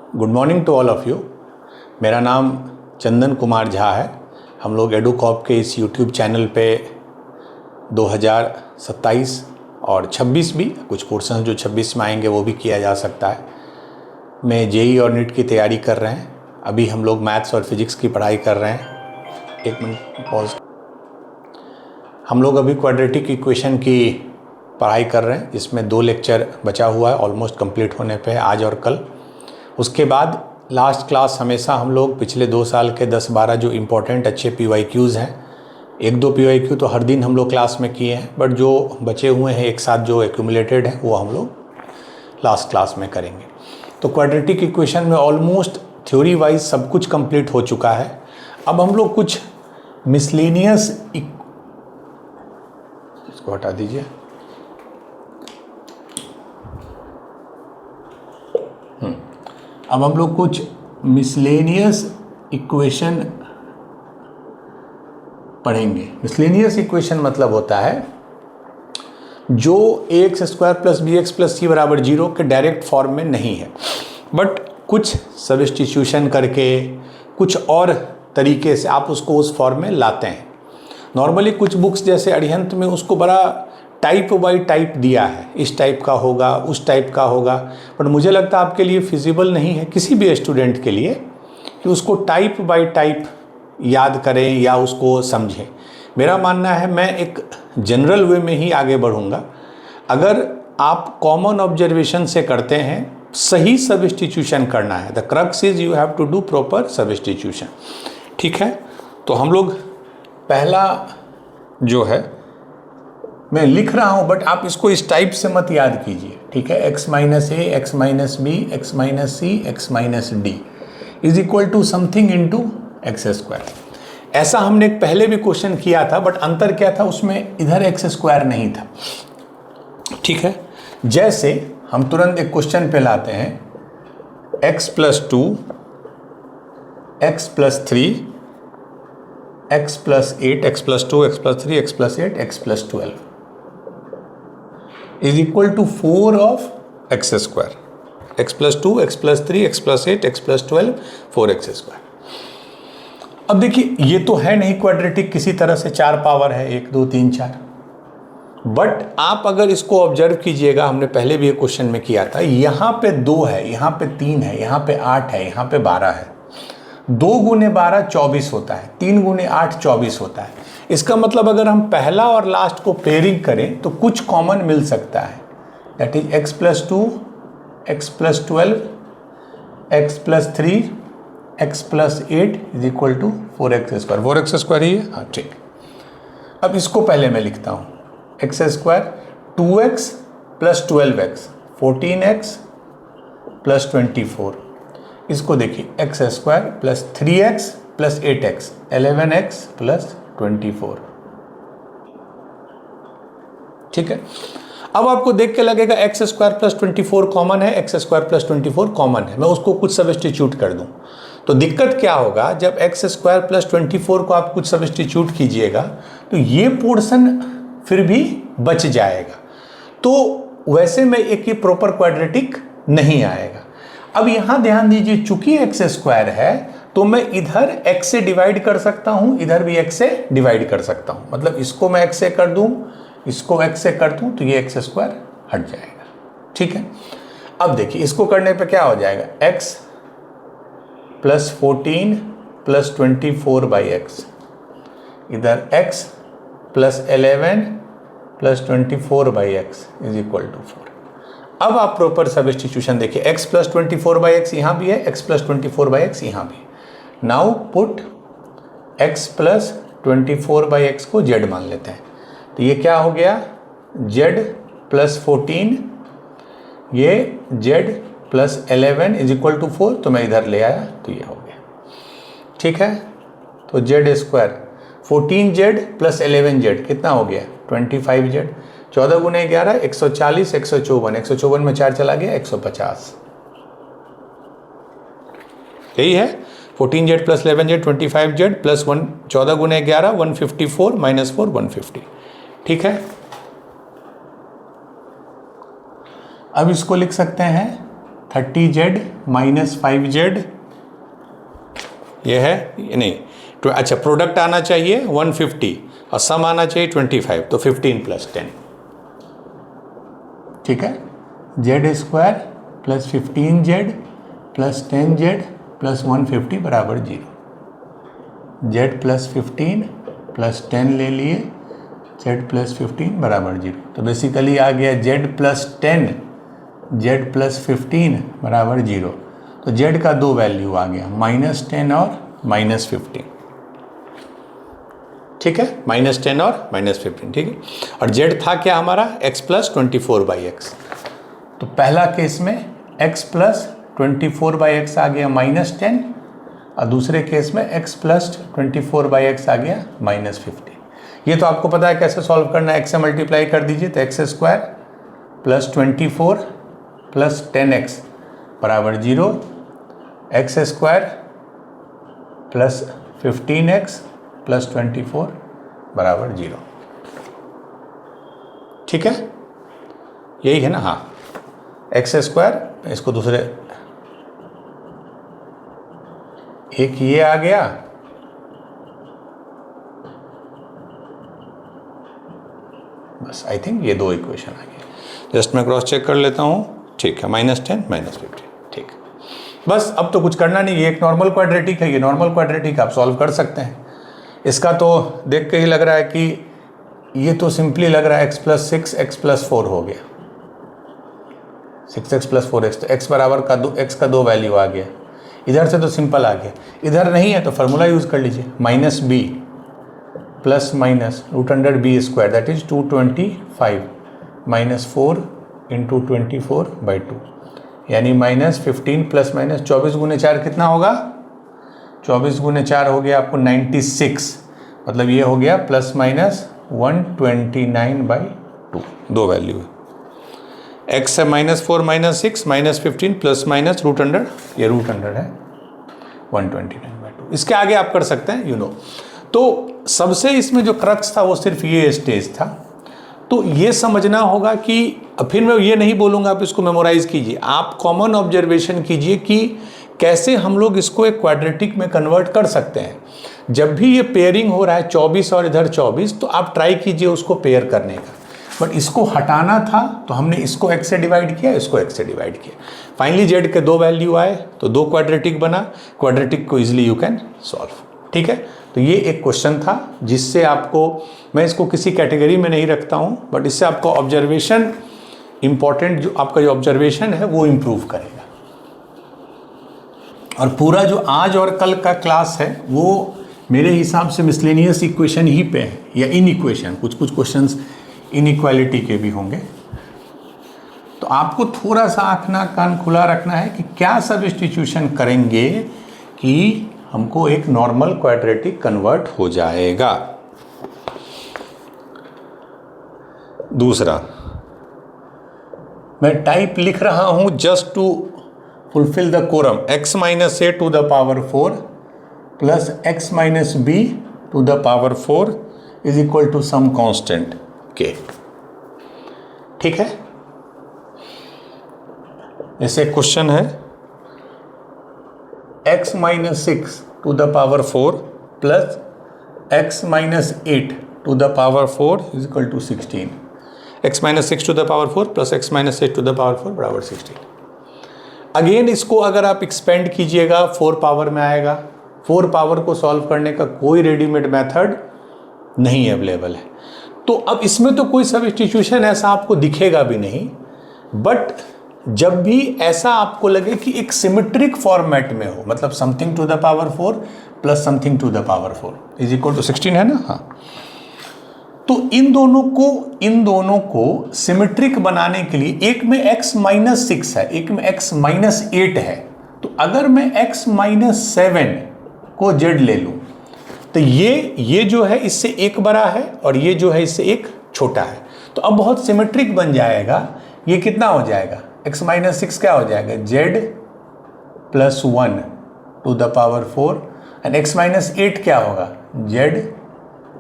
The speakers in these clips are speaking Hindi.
Good morning to all of you. मेरा नाम चंदन कुमार झा है। हम लोग एडुकॉप के इस यूट्यूब चैनल पे 2027 और 26 भी कुछ पोर्शन जो 26 में आएंगे वो भी किया जा सकता है। मैं जेई और नीट की तैयारी कर रहे हैं। अभी हम लोग मैथ्स और फिजिक्स की पढ़ाई कर रहे हैं। एक मिनट पॉज। हम लोग अभी क्वाड्रेटिक इक्वेशन की पढ़ाई कर रहे हैं। इसमें 2 लेक्चर बचा हुआ है, ऑलमोस्ट कंप्लीट होने पे, आज और कल। उसके बाद लास्ट क्लास हमेशा हम लोग पिछले 2 साल के 10-12 जो इम्पोर्टेंट अच्छे PYQs हैं, 1-2 PYQ तो हर दिन हम लोग क्लास में किए हैं, बट जो बचे हुए हैं एक साथ जो एक्यूमुलेटेड है वो हम लोग लास्ट क्लास में करेंगे। तो क्वाड्रेटिक इक्वेशन में ऑलमोस्ट थ्योरी वाइज सब कुछ कंप्लीट हो चुका है। अब हम लोग कुछ मिसलेनियस, इसको हटा दीजिए, अब हम लोग कुछ मिसलेनियस इक्वेशन पढ़ेंगे। मिसलेनियस इक्वेशन मतलब होता है जो ax² + bx + c = 0 के डायरेक्ट फॉर्म में नहीं है, बट कुछ सब्स्टिट्यूशन करके कुछ और तरीके से आप उसको उस फॉर्म में लाते हैं। नॉर्मली कुछ बुक्स जैसे अरिहंत में उसको बड़ा टाइप बाई टाइप दिया है, इस टाइप का होगा, उस टाइप का होगा, बट मुझे लगता है आपके लिए फिजिबल नहीं है किसी भी स्टूडेंट के लिए कि उसको टाइप बाई टाइप याद करें या उसको समझें। मेरा मानना है मैं एक जनरल वे में ही आगे बढ़ूंगा। अगर आप कॉमन ऑब्जर्वेशन से करते हैं, सही सब्स्टिट्यूशन करना है, the crux is you have to do proper substitution. ठीक है, तो हम लोग पहला जो है मैं लिख रहा हूं, बट आप इसको इस टाइप से मत याद कीजिए। ठीक है, x - a, x - b, x - c, x - d is equal to something into x²। ऐसा हमने एक पहले भी क्वेश्चन किया था, बट अंतर क्या था उसमें, इधर x² नहीं था। ठीक है, जैसे हम तुरंत एक क्वेश्चन पे लाते हैं, x + 2, x + 3, x + 8, x + 2, x + 3, x + 8, x + 12 is equal to 4 of x²। x + 2, x + 3, x + 8, x + 12, 4x²। अब देखिए, ये तो है नहीं क्वाड्रेटिक किसी तरह से 4 पावर है, 1 2 3 4, बट आप अगर इसको ऑब्जर्व कीजिएगा, हमने पहले भी एक क्वेश्चन में किया था, यहाँ पे 2 है, यहाँ पे 3 है, यहाँ पे 8 है, यहाँ पे 12 है। 2 × 12 24 होता है, 3 × 8 24 होता है। इसका मतलब अगर हम पहला और लास्ट को पेयरिंग करें तो कुछ कॉमन मिल सकता है, that is x + 2, x + 12, x + 3, x + 8 is equal to 4x²। 4x² ही है, हाँ ठीक। अब इसको पहले मैं लिखता हूँ, x², 2x + 12x, 14x + 24। इसको देखिए, x² + 3x + 8x, 11x + 24। ठीक है, अब आपको देख के लगेगा x² + 24 कॉमन है, x² + 24 कॉमन है, मैं उसको कुछ सब्स्टिट्यूट कर दूं तो दिक्कत क्या होगा, जब x² + 24 को आप कुछ सब्स्टिट्यूट कीजिएगा तो ये पोर्शन फिर भी बच जाएगा, तो वैसे में एक ये प्रॉपर क्वाड्रेटिक नहीं आएगा। अब यहां ध्यान दीजिए, चूंकि x² है तो मैं इधर x से डिवाइड कर सकता हूं, इधर भी x से डिवाइड कर सकता हूं। मतलब इसको मैं x से कर दूं, इसको x से कर दूं, तो ये x² हट जाएगा। ठीक है, अब देखिए इसको करने पे क्या हो जाएगा, x + 14 + 24/x, इधर x + 11 + 24/x is equal to 4। अब आप प्रॉपर सब्स्टिट्यूशन देखिए, x + 24/x यहाँ भी है, x + 24/x यहाँ भी। नाउ पुट x + 24/x को z मान लेते हैं, तो ये क्या हो गया, z + 14, ये z + 11 इज इक्वल टू 4, तो मैं इधर ले आया तो ये हो गया। ठीक है, तो z², 14z + 11z कितना हो गया, 25z, 14 × 11 140, 154, 154 में 4 चला गया, 150। यही है, 14z + 11z 25z + 14 × 11 154 - 4 150। ठीक है, अब इसको लिख सकते हैं 30z माइनस 5z, ये है नहीं तो अच्छा प्रोडक्ट आना चाहिए 150 और सम आना चाहिए 25, तो 15 + 10, ठीक है। z² + 15z + 10z + 150 बराबर 0, z + 15 + 10 ले लिए, z + 15 बराबर 0, तो बेसिकली आ गया z + 10 z + 15 बराबर 0, तो z का दो वैल्यू आ गया -10 और -15, ठीक है, -10 और -15, ठीक है। और z था क्या हमारा x + 24/x, तो पहला केस में x + 24/x आ गया -10 और दूसरे केस में x + 24/x आ गया -15। ये तो आपको पता है कैसे सॉल्व करना है, x से मल्टीप्लाई कर दीजिए तो x² + 24 + 10x बराबर 0, x² + 15x + 24 बराबर 0, ठीक है, यही है ना। हाँ, x², इसको दूसरे एक ये आ गया, बस आई थिंक ये दो इक्वेशन आ गए, जस्ट मैं क्रॉस चेक कर लेता हूँ, ठीक है, -10 -15, ठीक, बस अब तो कुछ करना नहीं, ये एक नॉर्मल क्वाड्रेटिक है, ये नॉर्मल क्वाड्रेटिक आप सॉल्व कर सकते हैं। इसका तो देख के ही लग रहा है कि ये तो सिंपली लग रहा है x + 6 x + 4 हो गया, 6x + 4x, तो x बराबर का x का दो वैल्यू आ गया, इधर से तो सिंपल आ गया, इधर नहीं है तो फार्मूला यूज़ कर लीजिए, -b + √100b² दैट इज 225 -4 × 24/2, यानी -15 ± 24 × 4 कितना होगा, 24 × 4 हो गया आपको 96, मतलब ये हो गया ±129/2, दो वैल्यू है, x है -4 -6 -15 ± √100, ये √100 है 129/2, इसके आगे आप कर सकते हैं, यू नो। तो सबसे इसमें जो क्रक्स था वो सिर्फ ये स्टेज था, तो ये समझना होगा कि फिर मैं ये नहीं बोलूँगा आप इसको मेमोराइज कीजिए, आप कॉमन ऑब्जर्वेशन कीजिए कि कैसे हम लोग इसको एक क्वाड्रेटिक में कन्वर्ट कर सकते हैं। जब भी ये पेयरिंग हो रहा है 24 और इधर 24, तो आप ट्राई कीजिए उसको पेयर करने का, बट इसको हटाना था तो हमने इसको x से डिवाइड किया, इसको x से डिवाइड किया, फाइनली z के दो वैल्यू आए तो दो क्वाड्रेटिक बना, क्वाड्रेटिक को इजीली यू कैन सॉल्व, ठीक है। तो ये एक क्वेश्चन था जिससे आपको, मैं इसको किसी कैटेगरी में नहीं रखता हूँ, बट इससे आपको ऑब्जर्वेशन इम्पॉर्टेंट, जो आपका जो ऑब्जर्वेशन है वो इम्प्रूव करेगा। और पूरा जो आज और कल का क्लास है वो मेरे हिसाब से मिसलेनियस इक्वेशन ही पे है, या इन इक्वेशन, कुछ कुछ क्वेश्चंस इनइक्वालिटी के भी होंगे, तो आपको थोड़ा सा आँख नाक कान खुला रखना है कि क्या सब्स्टिट्यूशन करेंगे कि हमको एक नॉर्मल क्वाड्रेटिक कन्वर्ट हो जाएगा। दूसरा, मैं टाइप लिख रहा हूं just to fulfil the quorum, x - a to the power 4 plus x - b to the power 4 is equal to some constant k, ठीक है। ऐसे क्वेश्चन है x - 6 to the power 4 plus x - 8 to the power 4 is equal to 16, x - 6 to the power 4 plus x - 8 to the power 4 बराबर 16। अगेन इसको अगर आप एक्सपेंड कीजिएगा 4 पावर में आएगा, 4 पावर को सॉल्व करने का कोई रेडीमेड मेथड नहीं अवेलेबल है, तो अब इसमें तो कोई सब्स्टिट्यूशन ऐसा आपको दिखेगा भी नहीं, बट जब भी ऐसा आपको लगे कि एक सिमेट्रिक फॉर्मेट में हो, मतलब something to the power 4 plus something to the power 4 is equal to 16 है ना, हाँ, तो इन दोनों को सिमेट्रिक बनाने के लिए एक में x - 6 है, एक में x - 8 है, तो अगर मैं x - 7 को z ले लूं तो ये जो है इससे एक बड़ा है और ये जो है इससे एक छोटा है, तो अब बहुत सिमेट्रिक बन जाएगा। ये कितना हो जाएगा, x - 6 क्या हो जाएगा, z + 1 to the power 4 and x - 8 क्या होगा, z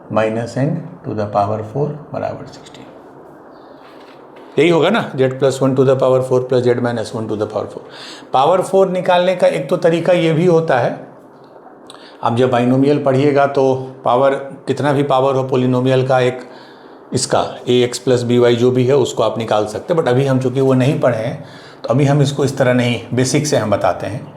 - n to the power 4 बराबर 16। यही होगा ना, z plus 1 to the power 4 plus z minus 1 to the power 4। Power 4 निकालने का एक तो तरीका ये भी होता है, आप जब बाइनोमियल पढ़िएगा तो पावर, कितना भी पावर हो पोलिनोमियल का, एक इसका ax प्लस by जो भी है उसको आप निकाल सकते हैं। बट अभी हम चूँकि वो नहीं पढ़े हैं तो अभी हम इसको इस तरह नहीं, बेसिक से हम बताते हैं।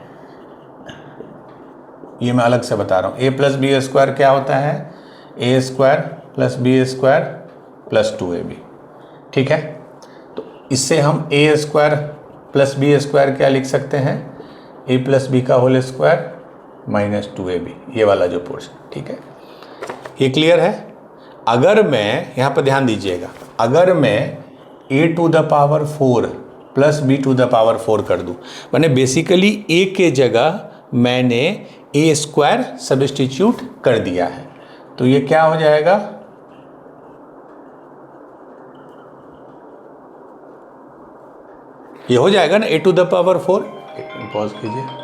ये मैं अलग से बता रहा हूँ। a प्लस बी स्क्वायर क्या होता है, A square plus B square plus 2ab। ठीक है, तो इससे हम A square plus B square क्या लिख सकते हैं, a प्लस बी का होल स्क्वायर माइनस 2ab, ये वाला जो पोर्शन। ठीक है, ये क्लियर है। अगर मैं यहाँ पर ध्यान दीजिएगा, अगर मैं a to the power 4 plus b to the power 4 कर दूँ, मैंने बेसिकली a के जगह मैंने a स्क्वायर सब्स्टिट्यूट कर दिया है, तो ये क्या हो जाएगा, ये हो जाएगा ना a to the power 4। Pause कीजिए।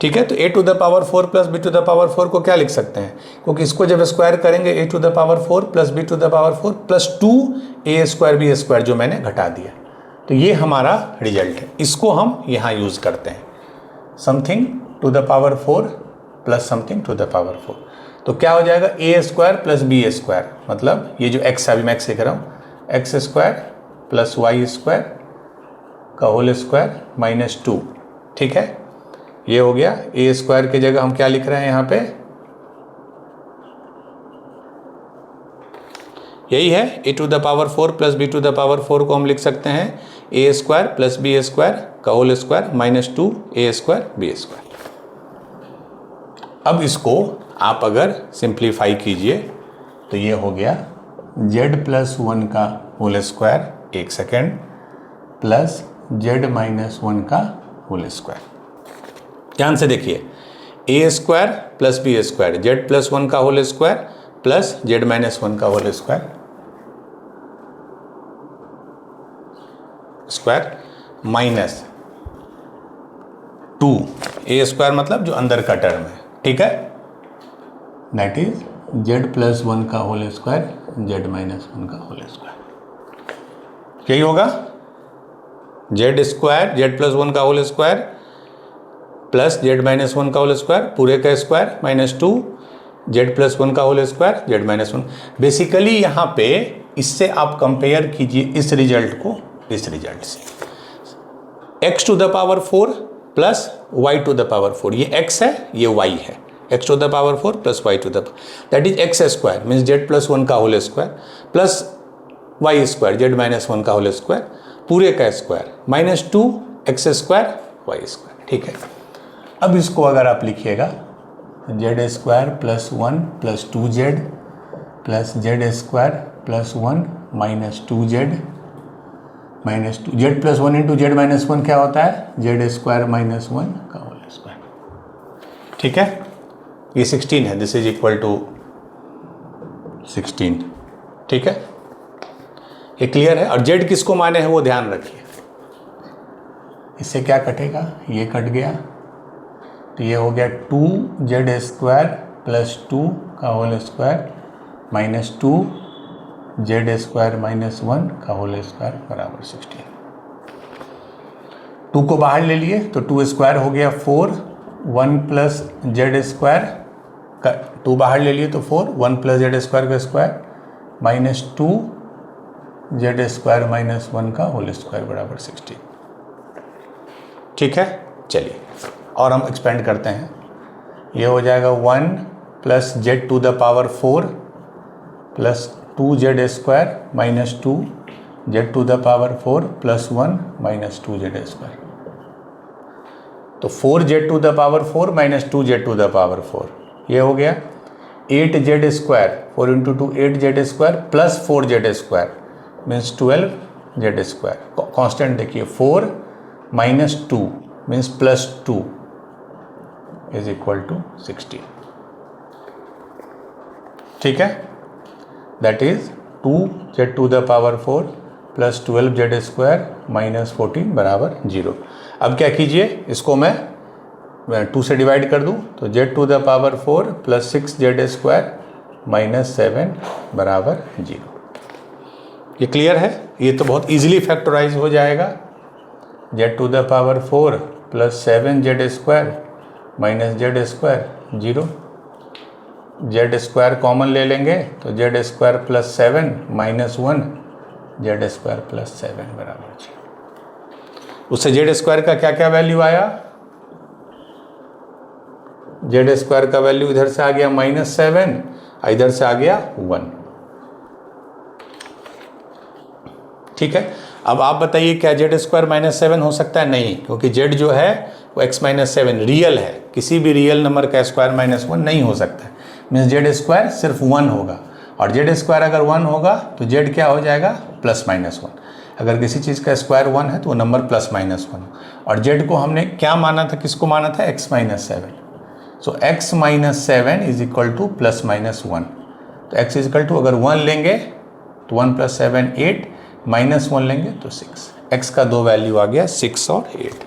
ठीक है, तो a to the power 4 plus b to the power 4 को क्या लिख सकते हैं, क्योंकि इसको जब स्क्वायर करेंगे a to the power 4 plus b to the power 4 plus 2a square b square जो मैंने घटा दिया, तो ये हमारा रिजल्ट है। इसको हम यहाँ यूज़ करते हैं, something to the power 4 plus something to the power 4। तो क्या हो जाएगा, a square plus b square, मतलब ये जो x अभी मैं x लिख रहा हूँ, x square plus y square का होल स्क्वायर माइनस 2। ठीक है, ये हो गया। ए स्क्वायर की जगह हम क्या लिख रहे हैं यहाँ पे, यही है a to the power 4 plus b to the power 4 को हम लिख सकते हैं a square plus b square का whole square minus 2a square b square. अब इसको आप अगर सिंप्लीफाई कीजिए तो ये हो गया z प्लस 1 का होल स्क्वायर, एक सेकेंड, प्लस z माइनस 1 का होल स्क्वायर। ध्यान से देखिए, A square plus B square, Z plus 1 का whole square plus Z minus 1 का whole square square minus 2 A square, मतलब जो अंदर का टर्म है। ठीक है, दैट इज जेड प्लस 1 का होल स्क्वायर जेड माइनस 1 का होल स्क्वायर। यही होगा, जेड स्क्वायर जेड प्लस 1 का whole square plus Z minus 1 का होल स्क्वायर पूरे का स्क्वायर माइनस 2 जेड प्लस 1 का whole square z minus 1। Basically यहाँ पे इससे आप कंपेयर कीजिए इस रिजल्ट को इस रिजल्ट से, x to the power 4 plus y to the power 4, ये x है ये y है, x to the power 4 plus y to the, that is x square means z plus 1 का whole square plus y square z minus 1 का होल स्क्वायर पूरे का square minus 2 x square y square. ठीक है, अब इसको अगर आप लिखिएगा, z square plus 1 plus 2z plus Z square plus 1 minus 2z minus 2, Z plus 1 into Z minus 1 क्या होता है, जेड स्क्वायर माइनस 1 का होल स्क्वायर। ठीक है, ये 16 है, दिस इज इक्वल टू 16। ठीक है, ये क्लियर है। और जेड किसको माने हैं वो ध्यान रखिए, इससे क्या कटेगा, ये कट गया, तो ये हो गया 2z स्क्वायर प्लस 2 का whole square minus 2z square minus 1 का होल स्क्वायर बराबर 16। 2 को बाहर ले लिए तो 2 स्क्वायर हो गया 4, 1 प्लस जेड स्क्वायर का 2 बाहर ले लिए तो 4, 1 प्लस जेड स्क्वायर का square minus 2z square minus 1 का होल स्क्वायर बराबर 16। ठीक है, चलिए और हम एक्सपेंड करते हैं, ये हो जाएगा 1 plus z to the power 4 plus 2z square minus 2 z to the power 4 plus 1 minus 2z square. तो 4z to the power 4 minus 2z to the power 4, ये हो गया 8z square, 4 into 2 8z square plus 4z square means 12z square. Constant देखिए 4 minus 2 means plus 2 is equal to 16। ठीक है, that is 2z to the power 4 plus 12z square minus 14 बराबर 0। अब क्या कीजिए, इसको मैं 2 से डिवाइड कर दूं तो z to the power 4 plus 6z square minus 7 बराबर 0। ये क्लियर है? ये तो बहुत इजीली फैक्टराइज हो जाएगा। z to the power 4 plus 7z square minus z square 0। Z square common ले लेंगे तो z square plus 7 minus 1 z square plus 7 बराबर 0। उससे जेड स्क्वायर का क्या क्या वैल्यू आया? जेड स्क्वायर का वैल्यू इधर से आ गया -7, इधर से आ गया 1। ठीक है, अब आप बताइए क्या जेड स्क्वायर -7 हो सकता है? नहीं, क्योंकि जेड जो है वो x -7 रियल है, किसी भी रियल नंबर का स्क्वायर -1 नहीं हो सकता है। मीन्स जेड स्क्वायर सिर्फ 1 होगा, और जेड स्क्वायर अगर 1 होगा तो जेड क्या हो जाएगा? +-1। अगर किसी चीज़ का स्क्वायर 1 है तो वो नंबर +-1। और जेड को हमने क्या माना था, किसको माना था? x -7। So x -7 is equal to +-1। तो x इज इक्वल टू अगर 1 लेंगे तो 1 + 7 8, -1 लेंगे तो 6। x का दो वैल्यू आ गया 6 और 8।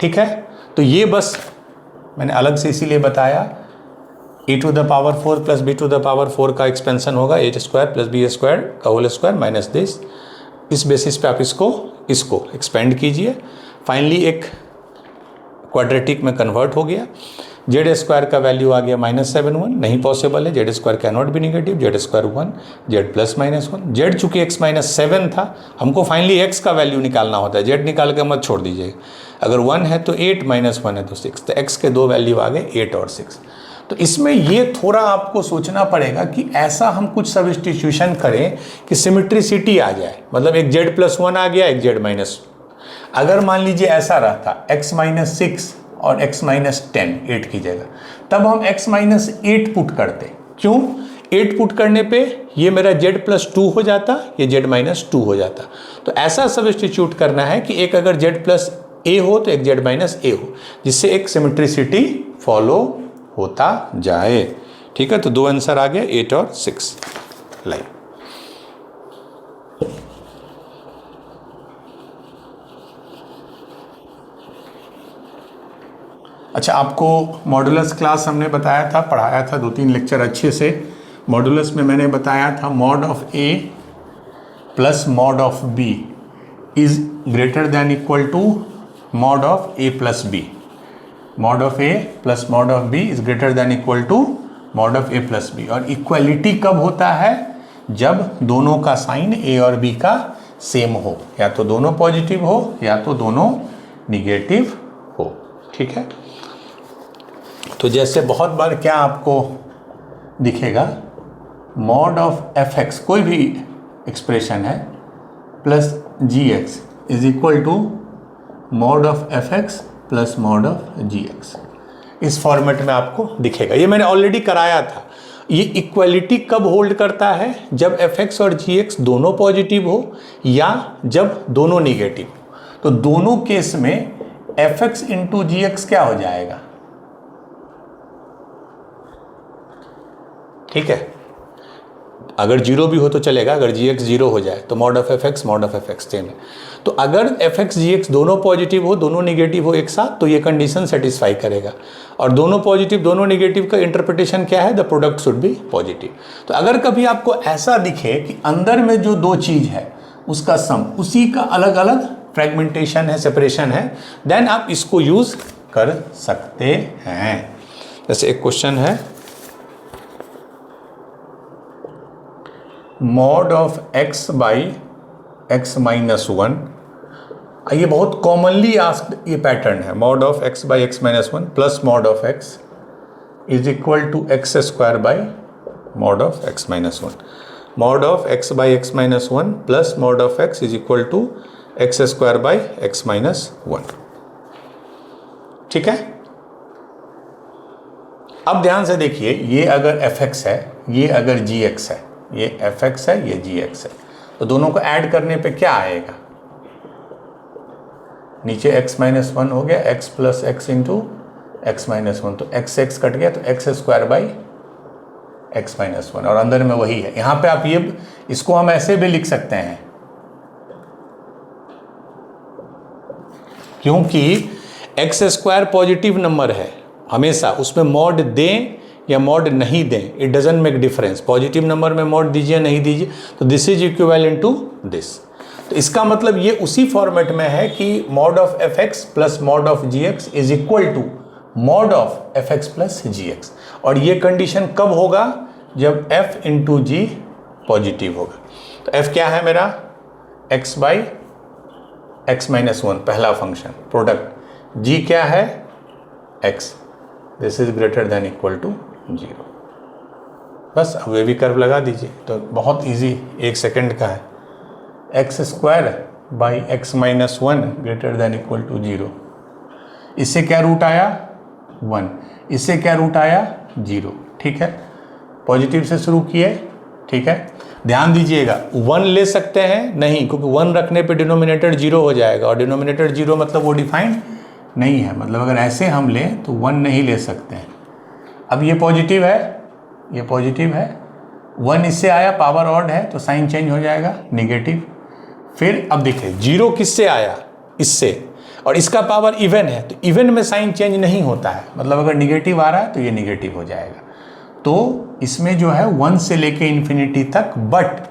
ठीक है, तो ये बस मैंने अलग से इसीलिए बताया। e to the power 4 plus b to the power 4 का एक्सपेंशन होगा a² प्लस b² का होल स्क्वायर माइनस दिस। इस बेसिस पे आप इसको एक्सपेंड कीजिए। फाइनली एक क्वाड्रेटिक में कन्वर्ट हो गया। जेड स्क्वायर का वैल्यू आ गया -7 नहीं पॉसिबल है, Z square can not be negative, Z square 1, Z +-1। Z चूंकि x -7 था, हमको फाइनली x का वैल्यू निकालना होता है, जेड निकाल के मत छोड़ दीजिएगा। अगर 1 है तो 8, -1 है तो 6, तो x के दो वैल्यू आ गए 8 और 6। तो इसमें ये थोड़ा आपको सोचना पड़ेगा कि ऐसा हम कुछ सब्स्टिट्यूशन करें कि सिमेट्रिसिटी आ जाए, मतलब एक z+1 आ गया, एक z-। अगर मान लीजिए ऐसा रहता x -6 और x -10 8 की जगह, तब हम x -8 पुट करते। क्यों? 8 पुट करने पे ये मेरा z+2 हो जाता, ये z-2 हो जाता। तो ऐसा सब्स्टिट्यूट करना है कि एक अगर z+a हो तो एक z-a हो, जिससे एक सिमेट्रिसिटी फॉलो होता जाए। ठीक है, तो दो आंसर आ गया 8 और 6 लाइन। अच्छा, आपको मॉडुलस क्लास हमने बताया था, पढ़ाया था 2-3 लेक्चर अच्छे से। मॉडुलस में मैंने बताया था mod of a plus mod of b is greater than equal to mod of a plus b। mod of a plus mod of b is greater than equal to mod of a plus b। और इक्वलिटी कब होता है? जब दोनों का साइन a और b का सेम हो, या तो दोनों पॉजिटिव हो या तो दोनों निगेटिव हो। ठीक है, तो जैसे बहुत बार क्या आपको दिखेगा, mod of fx कोई भी एक्सप्रेशन है plus gx is equal to mod of fx plus mod of gx। इस फॉर्मेट में आपको दिखेगा। ये मैंने ऑलरेडी कराया था। ये इक्वलिटी कब होल्ड करता है? जब fx और gx दोनों पॉजिटिव हो या जब दोनों निगेटिव हो। तो दोनों केस में fx इंटू gx क्या हो जाएगा? ठीक है, अगर 0 भी हो तो चलेगा, अगर gx 0 हो जाए तो mod of fx सेम है। तो अगर fx gx दोनों पॉजिटिव हो, दोनों निगेटिव हो एक साथ, तो ये कंडीशन सेटिस्फाई करेगा। और दोनों पॉजिटिव दोनों निगेटिव का इंटरप्रिटेशन क्या है? The product should be positive. तो अगर कभी आपको ऐसा दिखे कि अंदर में जो दो चीज़ है उसका सम उसी का अलग अलग फ्रेगमेंटेशन है, सेपरेशन है, देन आप इसको यूज़ कर सकते हैं। जैसे एक क्वेश्चन है, mod of x by x -1। ये बहुत कॉमनली आस्क्ड ये पैटर्न है। mod of x by x -1 plus mod of x is equal to x² by mod of x -1। mod of x by x -1 plus mod of x is equal to x² by x -1। ठीक है, अब ध्यान से देखिए, ये अगर fx है, ये अगर gx है, ये fx है, ये gx है, तो दोनों को ऐड करने पे क्या आएगा? नीचे x -1 हो गया, x plus x into x -1, तो x कट गया तो x² बाई x -1, और अंदर में वही है। यहां पे आप ये इसको हम ऐसे भी लिख सकते हैं, क्योंकि x² पॉजिटिव नंबर है, हमेशा उसमें मॉड दें या मॉड नहीं दें, it doesn't make difference. Positive number में मॉड दीजिए नहीं दीजिए, तो this is equivalent to this. तो इसका मतलब ये उसी फॉर्मेट में है कि mod of f x plus mod of g x is equal to mod of f x plus g x. और ये कंडीशन कब होगा? जब f इंटू जी पॉजिटिव होगा। तो f क्या है मेरा? x by x minus one, पहला फंक्शन प्रोडक्ट। g क्या है? x, this is greater than equal to 0। बस अब वेवी कर्व लगा दीजिए, तो बहुत इजी, 1 सेकेंड का है। X square by x minus one greater than equal to 0। इससे क्या रूट आया? 1। इससे क्या रूट आया? 0। ठीक है, पॉजिटिव से शुरू किए। ठीक है, ध्यान दीजिएगा 1 ले सकते हैं नहीं, क्योंकि 1 रखने पे डिनोमिनेटर 0 हो जाएगा, और डिनोमिनेटर 0 मतलब वो डिफाइंड नहीं है। मतलब अगर ऐसे हम लें तो 1 नहीं ले सकते हैं। अब ये पॉजिटिव है, ये पॉजिटिव है, 1 इससे आया, पावर ऑड है, तो साइन चेंज हो जाएगा नेगेटिव। फिर अब देखिए 0 किससे आया? इससे, और इसका पावर इवन है, तो इवन में साइन चेंज नहीं होता है। मतलब अगर निगेटिव आ रहा है तो ये निगेटिव हो जाएगा। तो इसमें जो है 1 से लेके इन्फिनिटी तक, बट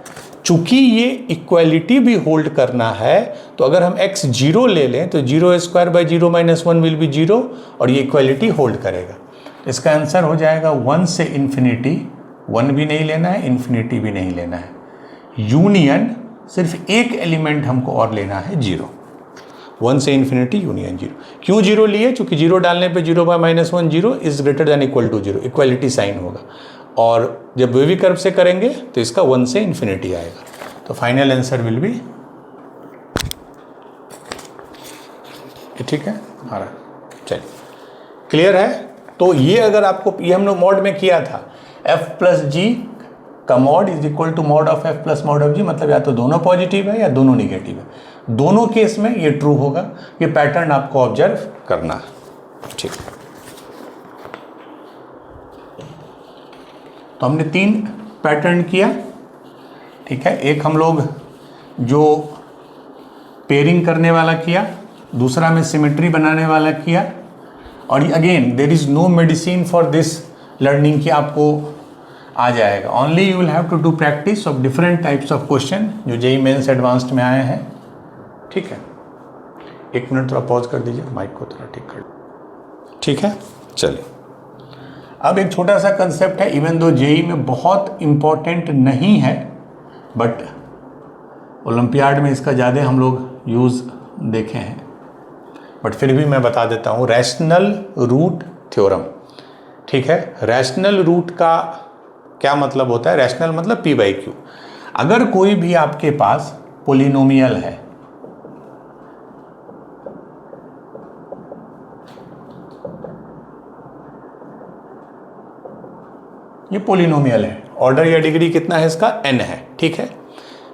चूंकि ये इक्वालिटी भी होल्ड करना है, तो अगर हम x 0 ले लें तो 0 square by 0 minus 1 will be 0, और ये इक्वालिटी होल्ड करेगा। इसका आंसर हो जाएगा 1 से इन्फिनिटी, 1 भी नहीं लेना है, इन्फिनिटी भी नहीं लेना है, यूनियन सिर्फ एक एलिमेंट हमको और लेना है 0। 1 से इन्फिनिटी यूनियन 0। क्यों 0 लिए? क्योंकि 0 डालने पे 0 by minus 1 0 is greater than equal to 0, equality sign होगा। और जब वेवी कर्व से करेंगे तो इसका 1 से इन्फिनिटी आएगा। तो फाइनल आंसर विल बी, ठीक है हमारा। चलिए, क्लियर है? तो ये अगर आपको, ये हम लोग मॉड में किया था, f प्लस जी का mod is equal to mod of f plus mod of g, मतलब या तो दोनों पॉजिटिव है या दोनों निगेटिव है। दोनों केस में ये ट्रू होगा। ये पैटर्न आपको ऑब्जर्व करना है। ठीक, तो हमने 3 पैटर्न किया। ठीक है, एक हम लोग जो पेयरिंग करने वाला किया, दूसरा में सिमेट्री बनाने वाला किया। और again there is no medicine for this learning कि आपको आ जाएगा। Only you will have to do practice of different types of question जो जेईई मेंस एडवांस्ड में आए हैं। ठीक है, 1 मिनट थोड़ा पॉज कर दीजिए, माइक को थोड़ा ठीक कर। ठीक है, चलिए अब एक छोटा सा कंसेप्ट है, इवन दो जेईई में बहुत इम्पोर्टेंट नहीं है, बट ओलंपियाड में इसका ज़्यादा हम लोग यूज़ देखे हैं, बट फिर भी मैं बता देता हूँ। Rational root theorem. ठीक है, रैशनल रूट का क्या मतलब होता है? रैशनल मतलब p बाई क्यू। अगर कोई भी आपके पास पोलिनोमियल है, ये पोलिनोमियल है, ऑर्डर या डिग्री कितना है इसका? n है। ठीक है,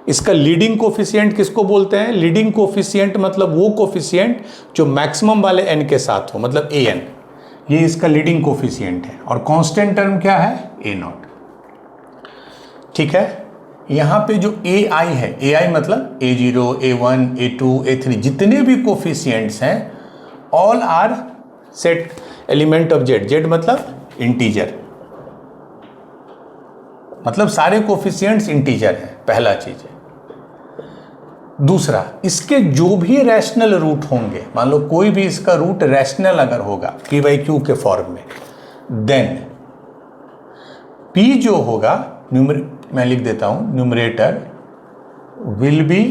इसका लीडिंग कोफिशिएंट किसको बोलते हैं? लीडिंग कोफिशिएंट मतलब वो कोफिशिएंट जो मैक्सिमम वाले n के साथ हो, मतलब an, ये इसका लीडिंग कोफिशिएंट है। और कांस्टेंट टर्म क्या है? a0। ठीक है, यहाँ पे जो ai है, ai मतलब a0, a1, a2, a3, जितने भी कोफिशिएंट्स हैं, all are set element of z। z मतलब इंटीजर, मतलब सारे कोफिशिएंट्स इंटीजर हैं, पहला चीज है। दूसरा, इसके जो भी रैशनल रूट होंगे, मान लो कोई भी इसका रूट रैशनल अगर होगा p बाई क्यू के फॉर्म में, देन p जो होगा, मैं लिख देता हूं, numerator will be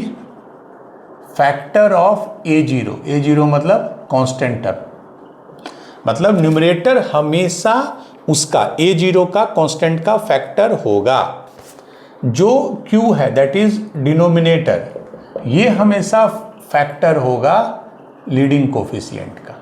factor of a0। a0 मतलब कांस्टेंट टर्म, मतलब न्यूमरेटर हमेशा उसका a0 का कांस्टेंट का फैक्टर होगा। जो q है, दैट इज डिनोमिनेटर, ये हमेशा फैक्टर होगा लीडिंग कोफिशिएंट का।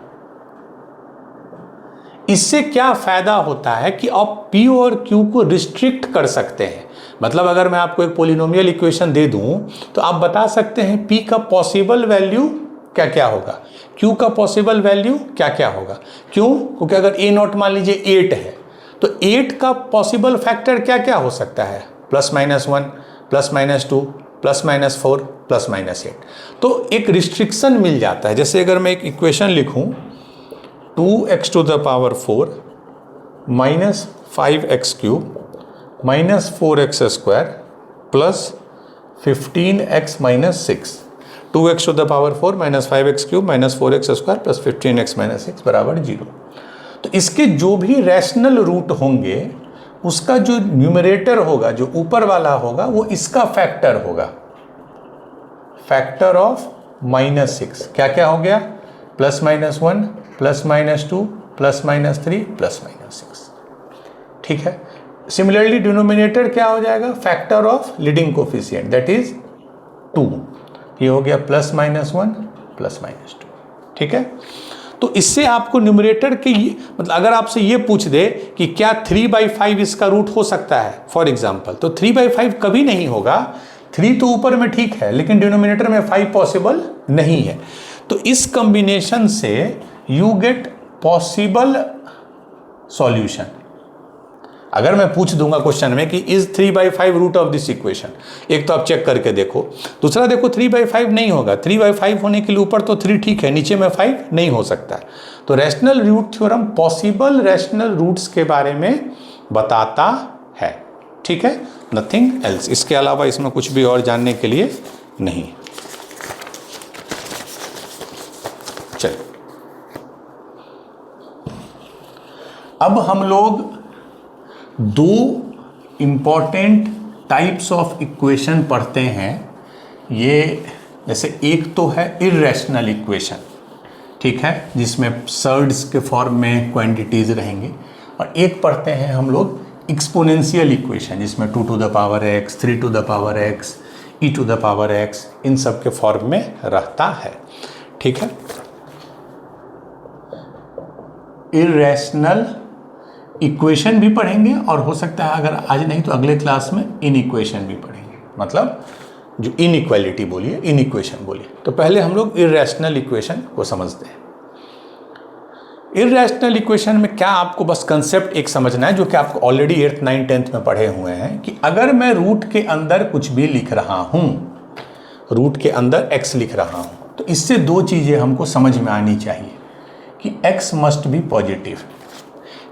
इससे क्या फायदा होता है कि आप p और q को रिस्ट्रिक्ट कर सकते हैं। मतलब अगर मैं आपको एक पोलिनोमियल इक्वेशन दे दूं तो आप बता सकते हैं p का पॉसिबल वैल्यू क्या क्या होगा, q का पॉसिबल वैल्यू क्या क्या होगा। क्यों? क्योंकि अगर a0 मान लीजिए 8 है, तो 8 का पॉसिबल फैक्टर क्या क्या हो सकता है? +-1, +-2, +-4, +-8। तो एक रिस्ट्रिक्शन मिल जाता है। जैसे अगर मैं एक इक्वेशन लिखूं 2x to the power 4 minus 5x³ minus 4x² plus 15x minus 6, 2x to the power 4 minus 5x³ minus 4x² plus 15x minus 6 बराबर 0। तो इसके जो भी रैशनल रूट होंगे उसका जो न्यूमरेटर होगा, जो ऊपर वाला होगा, वो इसका फैक्टर होगा, फैक्टर ऑफ -6। क्या क्या हो गया? +-1 +-2 +-3 +-6। ठीक है। सिमिलरली डिनोमिनेटर क्या हो जाएगा? Factor of leading coefficient, that is 2। ये हो गया +-1 +-2। ठीक है। तो इससे आपको न्यूमरेटर के मतलब अगर आपसे ये पूछ दे कि क्या 3/5 इसका रूट हो सकता है फॉर एग्जांपल, तो 3/5 कभी नहीं होगा। 3 तो ऊपर में ठीक है, लेकिन डिनोमिनेटर में 5 पॉसिबल नहीं है। तो इस कॉम्बिनेशन से यू गेट पॉसिबल सॉल्यूशन। अगर मैं पूछ दूंगा क्वेश्चन में कि is 3/5 root of this equation, एक तो आप चेक करके देखो, दूसरा देखो 3/5 नहीं होगा। 3/5 होने के लिए ऊपर तो 3 ठीक है, नीचे में 5 नहीं हो सकता। तो rational root theorem possible rational roots के बारे में बताता है। ठीक है, नथिंग एल्स। इसके अलावा इसमें कुछ भी और जानने के लिए नहीं। चलिए अब हम लोग 2 इंपॉर्टेंट टाइप्स ऑफ इक्वेशन पढ़ते हैं। ये जैसे एक तो है इर्रेशनल इक्वेशन, ठीक है, जिसमें सर्ड्स के फॉर्म में क्वांटिटीज रहेंगे, और एक पढ़ते हैं हम लोग एक्सपोनेंशियल इक्वेशन, जिसमें 2 to the power x, 3 to the power x, e to the power x, इन सब के फॉर्म में रहता है। ठीक है। इर्रेशनल इक्वेशन भी पढ़ेंगे, और हो सकता है अगर आज नहीं तो अगले क्लास में इन इक्वेशन भी पढ़ेंगे, मतलब जो इनइक्वालिटी बोलिए, इन इक्वेशन बोलिए। तो पहले हम लोग इर्रेशनल इक्वेशन को समझते हैं। इर्रेशनल इक्वेशन में क्या आपको बस कंसेप्ट एक समझना है, जो कि आपको ऑलरेडी 8th 9th 10th में पढ़े हुए हैं, कि अगर मैं रूट के अंदर कुछ भी लिख रहा हूं, रूट के अंदर x लिख रहा हूं, तो इससे 2 चीजें हमको समझ में आनी चाहिए कि x मस्ट बी पॉजिटिव।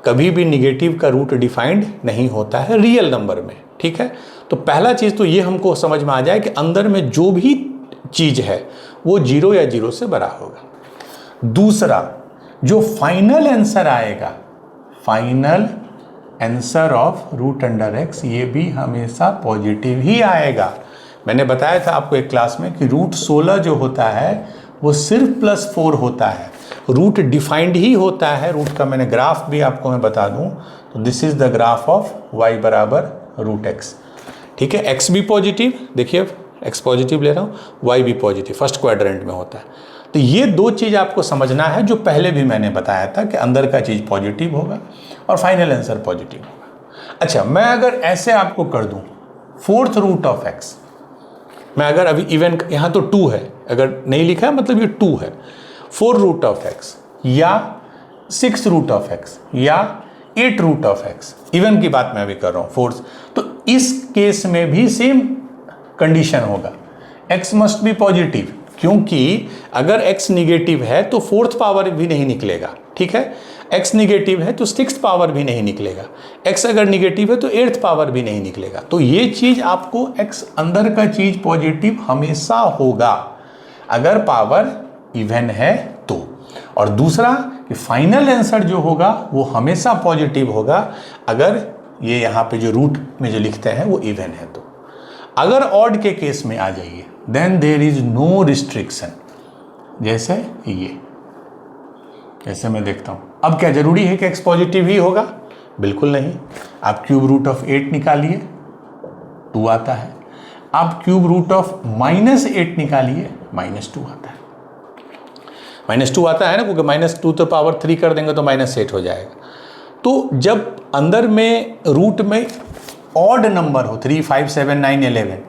कभी भी निगेटिव का रूट डिफाइंड नहीं होता है रियल नंबर में। ठीक है। तो पहला चीज़ तो ये हमको समझ में आ जाए कि अंदर में जो भी चीज़ है वो 0 या 0 से बड़ा होगा। दूसरा, जो फाइनल आंसर आएगा, फाइनल आंसर ऑफ √x, ये भी हमेशा पॉजिटिव ही आएगा। मैंने बताया था आपको एक क्लास में कि √16 जो होता है वो सिर्फ +4 होता है, रूट डिफाइंड ही होता है। रूट का मैंने ग्राफ भी आपको मैं बता दूं, तो this is the graph of y बराबर √x। ठीक है। x भी पॉजिटिव, देखिए x पॉजिटिव ले रहा हूँ, y भी पॉजिटिव, फर्स्ट क्वाड्रेंट में होता है। तो ये 2 चीज़ आपको समझना है, जो पहले भी मैंने बताया था कि अंदर का चीज़ पॉजिटिव होगा और फाइनल आंसर पॉजिटिव होगा। अच्छा, मैं अगर ऐसे आपको कर दूँ 4th रूट ऑफ x, मैं अगर अभी इवन यहाँ तो 2 है, अगर नहीं लिखा है मतलब ये 2 है, 4 रूट ऑफ x या 6 रूट ऑफ x या 8 रूट ऑफ x, इवन की बात मैं अभी कर रहा हूँ 4th, तो इस केस में भी सेम कंडीशन होगा, x मस्ट बी पॉजिटिव, क्योंकि अगर x निगेटिव है तो 4th पावर भी नहीं निकलेगा। ठीक है। x निगेटिव है तो 6th पावर भी नहीं निकलेगा, x अगर निगेटिव है तो 8th पावर भी नहीं निकलेगा। तो ये चीज़ आपको x अंदर का चीज़ पॉजिटिव हमेशा होगा अगर पावर इवन है तो। और दूसरा कि फाइनल आंसर जो होगा वो हमेशा पॉजिटिव होगा अगर ये यहाँ पे जो रूट में जो लिखते हैं वो इवन है तो। अगर ऑड के केस में आ जाइए, then there is no restriction, जैसे ये, जैसे मैं देखता हूँ। अब क्या जरूरी है कि x पॉजिटिव ही होगा? बिल्कुल नहीं। आप क्यूब रूट ऑफ 8 निकालिए, 2 आता है। आप क्यूब रूट ऑफ -8 निकालिए, -2 आता है। -2 आता है ना, क्योंकि -2 तो पावर 3 कर देंगे तो -8 हो जाएगा। तो जब अंदर में रूट में ऑड नंबर हो 3, 5, 7, 9, 11,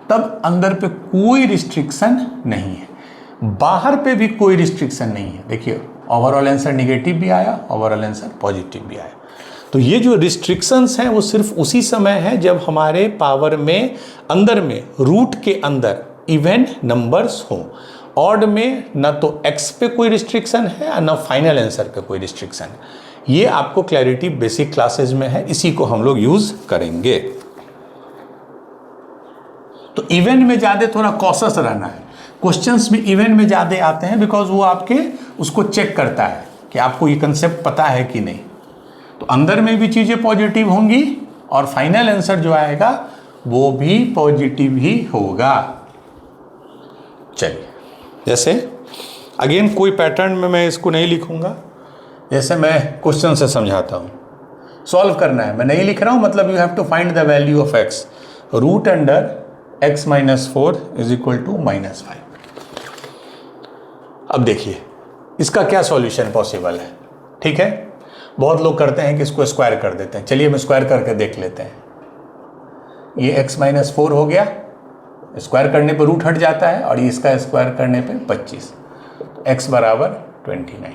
तब अंदर पे कोई रिस्ट्रिक्शन नहीं है, बाहर पे भी कोई रिस्ट्रिक्शन नहीं है। देखिए ओवरऑल आंसर निगेटिव भी आया, ओवरऑल आंसर पॉजिटिव भी आया। तो ये जो रिस्ट्रिक्शंस हैं वो सिर्फ उसी समय है जब हमारे पावर में अंदर में रूट के अंदर इवन नंबर्स हों। ऑड में ना तो x पे कोई रिस्ट्रिक्शन है ना फाइनल आंसर पे कोई रिस्ट्रिक्शन है। ये आपको क्लैरिटी बेसिक क्लासेज में है, इसी को हम लोग यूज करेंगे। तो इवन में ज़्यादा थोड़ा कॉशस रहना है, क्वेश्चंस भी इवन में ज़्यादा आते हैं बिकॉज वो आपके उसको चेक करता है कि आपको ये कंसेप्ट पता है कि नहीं। तो अंदर में भी चीज़ें पॉजिटिव होंगी और फाइनल आंसर जो आएगा वो भी पॉजिटिव ही होगा। चलिए, जैसे अगेन कोई पैटर्न में मैं इसको नहीं लिखूंगा, जैसे मैं क्वेश्चन से समझाता हूँ। सॉल्व करना है, मैं नहीं लिख रहा हूँ, मतलब you have to find the value of x। Root under x minus 4 is equal to -5। अब देखिए इसका क्या सॉल्यूशन पॉसिबल है। ठीक है, बहुत लोग करते हैं कि इसको स्क्वायर कर देते हैं। चलिए हम स्क्वायर करके देख लेते हैं। ये x माइनस 4 हो गया, स्क्वायर करने पर रूट हट जाता है, और ये इसका स्क्वायर करने पे 25, x बराबर 29।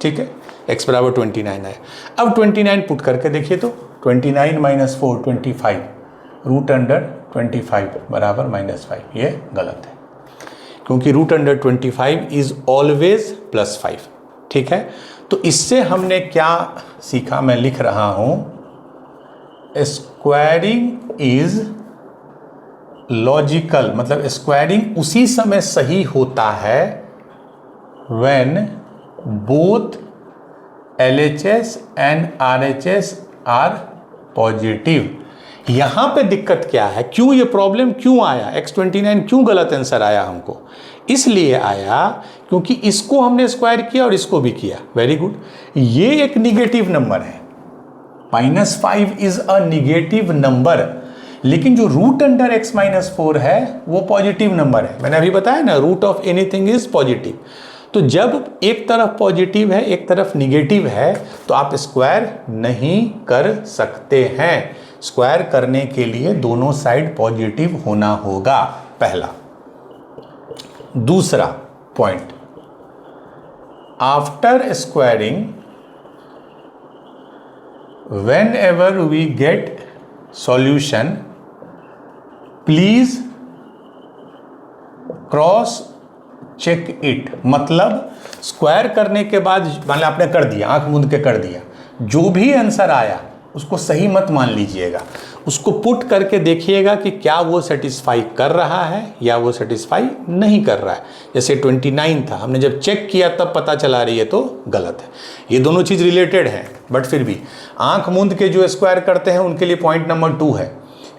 ठीक है, x बराबर 29 है। अब 29 पुट करके देखिए तो 29 माइनस 4 25, रूट अंडर 25 बराबर -5। ये गलत है क्योंकि रूट अंडर 25 इज ऑलवेज +5। ठीक है, तो इससे हमने क्या सीखा, मैं लिख रहा हूं, स्क्वायरिंग इज लॉजिकल, मतलब स्क्वायरिंग उसी समय सही होता है when both LHS and RHS are positive. यहां पे दिक्कत क्या है, क्यों ये प्रॉब्लम क्यों आया, x29 क्यों गलत आंसर आया हमको, इसलिए आया क्योंकि इसको हमने स्क्वायर किया और इसको भी किया। वेरी गुड, ये एक निगेटिव नंबर है, -5 इज अ निगेटिव नंबर, लेकिन जो रूट अंडर x माइनस 4 है वो पॉजिटिव नंबर है। मैंने अभी बताया ना, root of anything is positive. तो जब एक तरफ पॉजिटिव है एक तरफ निगेटिव है तो आप स्क्वायर नहीं कर सकते हैं। स्क्वायर करने के लिए दोनों साइड पॉजिटिव होना होगा, पहला। दूसरा point, after squaring whenever we get solution, please cross check it. मतलब स्क्वायर करने के बाद मान लो आपने कर दिया, आंख मूंद के कर दिया, जो भी आंसर आया उसको सही मत मान लीजिएगा, उसको पुट करके देखिएगा कि क्या वो सेटिस्फाई कर रहा है या वो सेटिस्फाई नहीं कर रहा है। जैसे 29 था, हमने जब चेक किया तब पता चला रही है तो गलत है। ये दोनों चीज़ रिलेटेड हैं, बट फिर भी आंख मूंद के जो स्क्वायर करते हैं उनके लिए पॉइंट नंबर 2 है,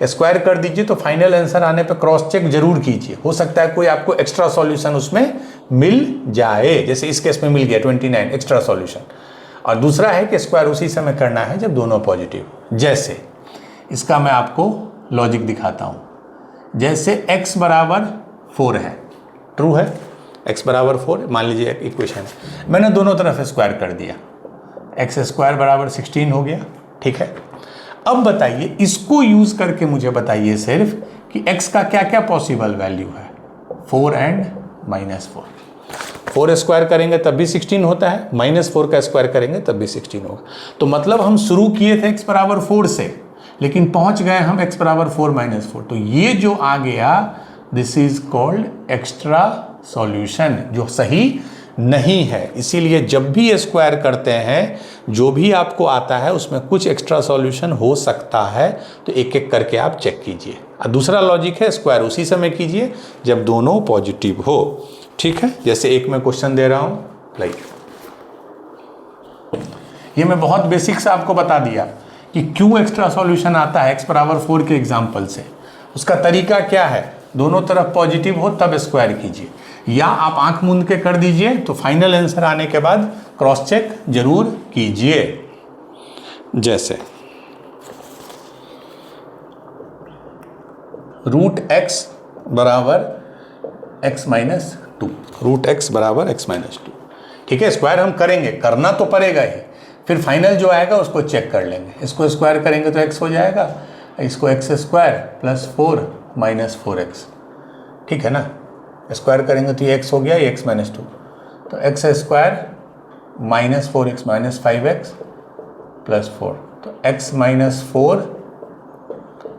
स्क्वायर कर दीजिए तो फाइनल आंसर आने पे क्रॉस चेक जरूर कीजिए। हो सकता है कोई आपको एक्स्ट्रा सॉल्यूशन उसमें मिल जाए, जैसे इस केस में मिल गया 29 एक्स्ट्रा सॉल्यूशन। और दूसरा है कि स्क्वायर उसी समय करना है जब दोनों पॉजिटिव। जैसे इसका मैं आपको लॉजिक दिखाता हूं। जैसे x बराबर 4 है, ट्रू है, x बराबर 4 मान लीजिए एक इक्वेशन है, मैंने दोनों तरफ स्क्वायर कर दिया, x स्क्वायर बराबर 16 हो गया। ठीक है, अब बताइए इसको यूज करके मुझे बताइए सिर्फ कि x का क्या क्या पॉसिबल वैल्यू है, 4 एंड -4। 4 स्क्वायर करेंगे तब भी 16 होता है, -4 का स्क्वायर करेंगे तब भी 16 होगा। तो मतलब हम शुरू किए थे x बराबर 4 से, लेकिन पहुंच गए हम x बराबर 4 -4। तो ये जो आ गया this is called extra solution, जो सही नहीं है। इसीलिए जब भी स्क्वायर करते हैं जो भी आपको आता है उसमें कुछ एक्स्ट्रा सॉल्यूशन हो सकता है, तो एक एक करके आप चेक कीजिए। और दूसरा लॉजिक है स्क्वायर उसी समय कीजिए जब दोनों पॉजिटिव हो। ठीक है, जैसे एक मैं क्वेश्चन दे रहा हूं, लाइक ये मैं बहुत बेसिक से आपको बता दिया कि क्यों एक्स्ट्रा सॉल्यूशन आता है x बराबर 4 के एग्जाम्पल से। उसका तरीका क्या है, दोनों तरफ पॉजिटिव हो तब स्क्वायर कीजिए, या आप आंख मूंद के कर दीजिए तो फाइनल आंसर आने के बाद क्रॉस चेक जरूर कीजिए। जैसे रूट x बराबर x माइनस 2, रूट x बराबर x माइनस 2। ठीक है, स्क्वायर हम करेंगे, करना तो पड़ेगा ही, फिर फाइनल जो आएगा उसको चेक कर लेंगे। इसको स्क्वायर करेंगे तो x हो जाएगा, इसको x square plus 4 minus 4x। ठीक है ना, स्क्वायर करेंगे तो ये x हो गया, ये x माइनस 2, तो x square minus 4x minus 5x plus 4, तो x माइनस 4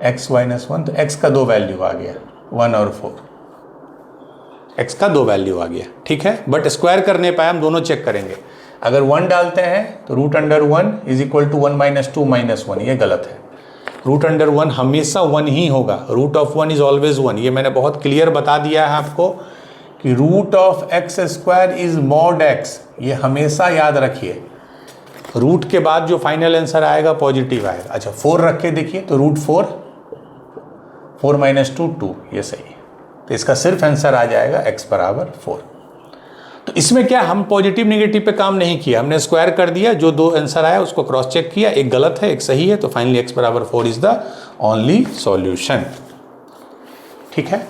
x माइनस 1, तो x का 2 वैल्यू आ गया, 1 और 4, x का 2 वैल्यू आ गया। ठीक है, बट स्क्वायर करने पर हम दोनों चेक करेंगे। अगर 1 डालते हैं तो root under 1 is equal to 1 minus 2 minus 1, ये गलत है। रूट अंडर 1 हमेशा 1 ही होगा, रूट ऑफ 1 इज ऑलवेज 1। ये मैंने बहुत क्लियर बता दिया है आपको कि root of x square is mod x, ये हमेशा याद रखिए। रूट के बाद जो फाइनल आंसर आएगा पॉजिटिव आएगा। अच्छा 4 रख के देखिए तो रूट 4 माइनस 2 2, ये सही है। तो इसका सिर्फ आंसर आ जाएगा x बराबर 4। तो इसमें क्या हम पॉजिटिव नेगेटिव पे काम नहीं किया, हमने स्क्वायर कर दिया, जो दो आंसर आया उसको क्रॉस चेक किया, एक गलत है एक सही है, तो फाइनली x बराबर 4 इज द ओनली सॉल्यूशन। ठीक है।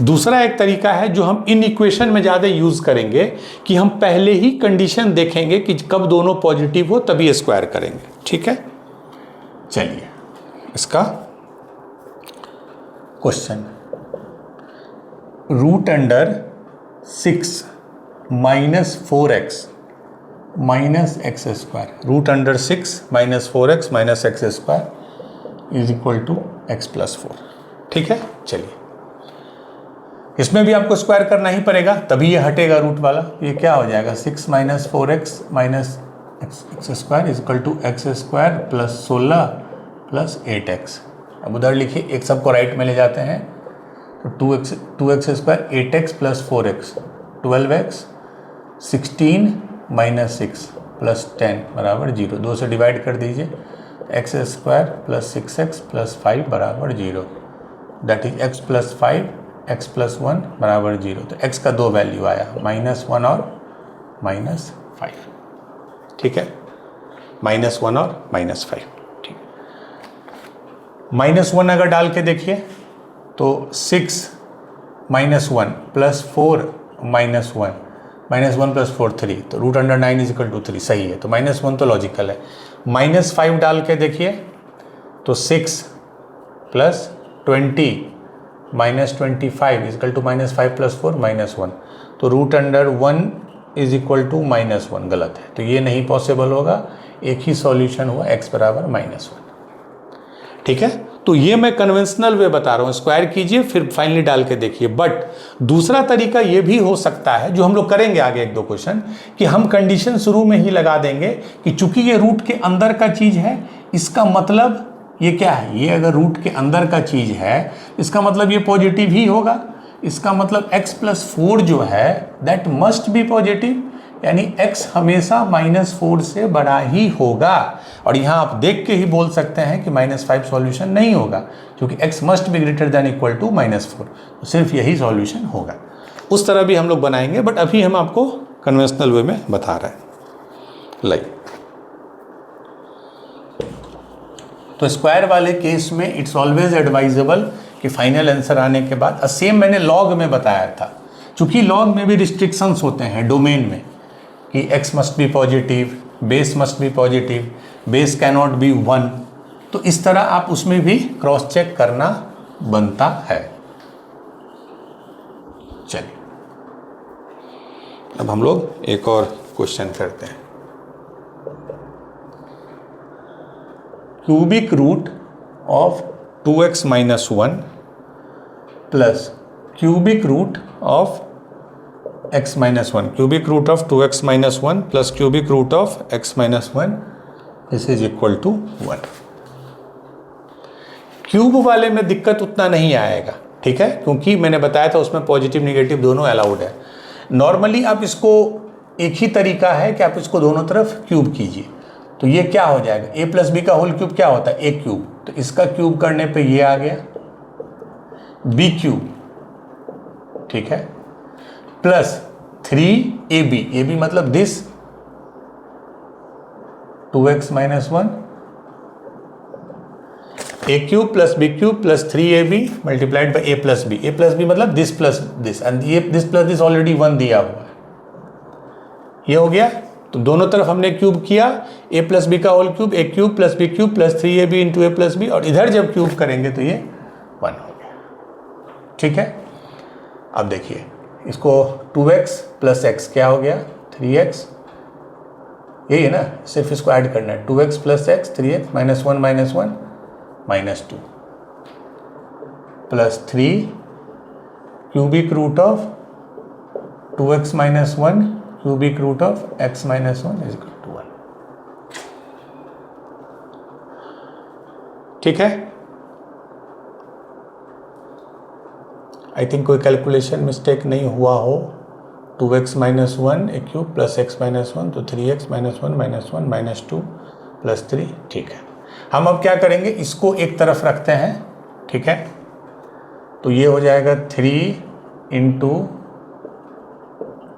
दूसरा एक तरीका है जो हम इन इक्वेशन में ज़्यादा यूज करेंगे कि हम पहले ही कंडीशन देखेंगे कि कब दोनों पॉजिटिव हो तभी स्क्वायर करेंगे। ठीक है, चलिए इसका question, root under 6 minus 4x minus x square, root under 6 minus 4x minus x square is equal to x plus 4। ठीक है, चलिए इसमें भी आपको स्क्वायर करना ही पड़ेगा तभी ये हटेगा रूट वाला। ये क्या हो जाएगा 6 minus 4x minus x square is equal to x square plus 16 plus 8x। अब उधर लिखिए, एक सबको राइट में ले जाते हैं तो 2x square 8x plus 4x 12x 16 minus 6 plus 10 बराबर 0। 2 से डिवाइड कर दीजिए, x square plus 6x plus 5 बराबर 0, that is x plus 5 x plus 1 बराबर 0। तो x का दो वैल्यू आया, -1 और -5। ठीक है, -1 और -5। ठीक, -1 अगर डाल के देखिए तो 6 माइनस 1 प्लस 4 माइनस 1 प्लस 4 3, तो root under 9 is equal to 3, सही है। तो -1 तो लॉजिकल है। -5 डाल के देखिए तो 6 plus 20 minus 25 is equal to -5 plus 4 -1, तो root under 1 is equal to -1, गलत है। तो ये नहीं पॉसिबल होगा, एक ही सॉल्यूशन हुआ x बराबर -1। ठीक है, तो ये मैं कन्वेंशनल वे बता रहा हूँ, स्क्वायर कीजिए फिर फाइनली डाल के देखिए। बट दूसरा तरीका ये भी हो सकता है जो हम लोग करेंगे आगे एक दो क्वेश्चन, कि हम कंडीशन शुरू में ही लगा देंगे कि चूंकि ये रूट के अंदर का चीज है, इसका मतलब ये क्या है, ये अगर रूट के अंदर का चीज है इसका मतलब ये पॉजिटिव ही होगा। इसका मतलब x प्लस 4 जो है दैट मस्ट बी पॉजिटिव, यानी x हमेशा -4 से बड़ा ही होगा। और यहाँ आप देख के ही बोल सकते हैं कि -5 सॉल्यूशन नहीं होगा, क्योंकि x must be greater than equal to -4, तो सिर्फ यही सॉल्यूशन होगा। उस तरह भी हम लोग बनाएंगे, बट अभी हम आपको कन्वेंशनल वे में बता रहे हैं। लाइक तो स्क्वायर वाले केस में इट्स ऑलवेज एडवाइजेबल कि फाइनल आंसर आने के बाद, सेम मैंने लॉग में बताया था, चूंकि लॉग में भी रिस्ट्रिक्शंस होते हैं डोमेन में कि x must B positive, base must be positive, base cannot be 1, तो इस तरह आप उसमें भी क्रॉस चेक करना बनता है। चलिए अब हम लोग एक और क्वेश्चन करते हैं। Cubic root of 2x minus 1 plus cubic root of x minus 1, cubic root of 2x minus 1 plus cubic root of x minus 1, this is equal to 1। Cube वाले में दिक्कत उतना नहीं आएगा, ठीक है, क्योंकि मैंने बताया था उसमें पॉजिटिव निगेटिव दोनों अलाउड है। नॉर्मली आप इसको, एक ही तरीका है कि आप इसको दोनों तरफ क्यूब कीजिए, तो ये क्या हो जाएगा, a प्लस बी का होल क्यूब क्या होता है, a क्यूब, तो इसका क्यूब करने पे ये आ गया b क्यूब, ठीक है, प्लस 3ab, ab मतलब this 2x minus 1, a cube plus b cube plus 3ab multiplied by a plus b मतलब दिस प्लस दिस, एंड ये दिस प्लस दिस ऑलरेडी 1 दिया हुआ है, ये हो गया। तो दोनों तरफ हमने क्यूब किया, a प्लस बी का whole cube, a cube plus b cube plus 3ab into a plus b, और इधर जब क्यूब करेंगे तो ये 1 हो गया। ठीक है, अब देखिए इसको 2x प्लस x क्या हो गया 3x, यही है ना, सिर्फ इसको ऐड करना है, 2x plus x 3x minus 1 minus 2 plus 3 cubic root of 2x minus 1 cubic root of x minus 1 is equal to 1। ठीक है, आई थिंक कोई कैलकुलेशन मिस्टेक नहीं हुआ हो। 2x minus 1 a cube plus x minus 1, तो 3x minus 1 minus 1 minus 2 plus 3। ठीक है, हम अब क्या करेंगे, इसको एक तरफ रखते हैं। ठीक है, तो ये हो जाएगा 3 into